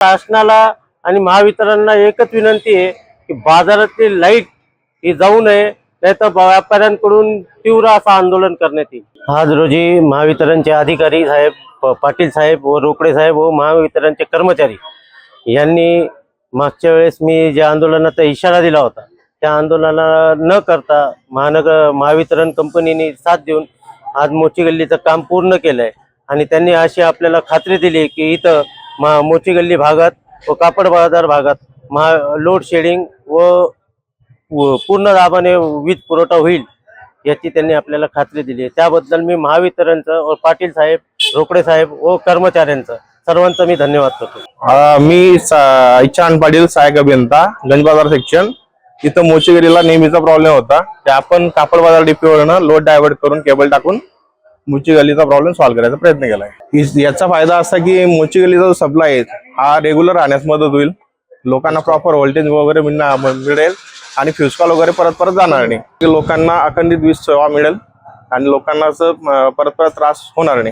शासनाला आणि महावितरणला एकच विनंती आहे की बाजारातली लाईट ही जाऊ नये, नाही तर व्यापाऱ्यांकडून तीव्र असं आंदोलन करण्यात येईल। आज रोजी महावितरणचे अधिकारी साहेब, पाटील साहेब व रोकडे साहेब व महावितरणचे कर्मचारी यांनी मागच्या वेळेस मी ज्या आंदोलनाचा इशारा दिला होता त्या आंदोलनाला न करता महावितरण कंपनीने साथ देऊन आज मोची गल्लीचं काम पूर्ण केलंय आणि त्यांनी अशी आपल्याला खात्री दिली की इथं मोची गल्ली भागात व कापड बाजार भागात लोड शेडिंग व पूर्ण दाबाने वीज पुरवठा होईल याची त्यांनी आपल्याला खात्री दिली। त्याबद्दल मी महावितरणचं व पाटील साहेब, रोकडे साहेब व कर्मचाऱ्यांचं सर्वांचं मी धन्यवाद करतो। मी इच्छान पाटील, सहाय्यक अभियंता, गंजबाजार सेक्शन। इथं मोची गल्लीला नेहमीचा प्रॉब्लेम होता ते आपण कापड बाजार डीपीवरनं लोड डायव्हर्ट करून केबल टाकून मोची गल्लीचा प्रॉब्लेम सॉल्व्ह करायचा प्रयत्न केलाय। याचा फायदा असा की मोची गल्लीचा जो सप्लाय आहे हा रेग्युलर राहण्यास मदत होईल, लोकांना प्रॉपर व्होल्टेज वगैरे मिळेल आणि फ्यूज कॉल वगैरे परत जाणार नाही। लोकांना अखंडित वीज सेवा मिळेल आणि लोकांना असं परत त्रास होणार नाही।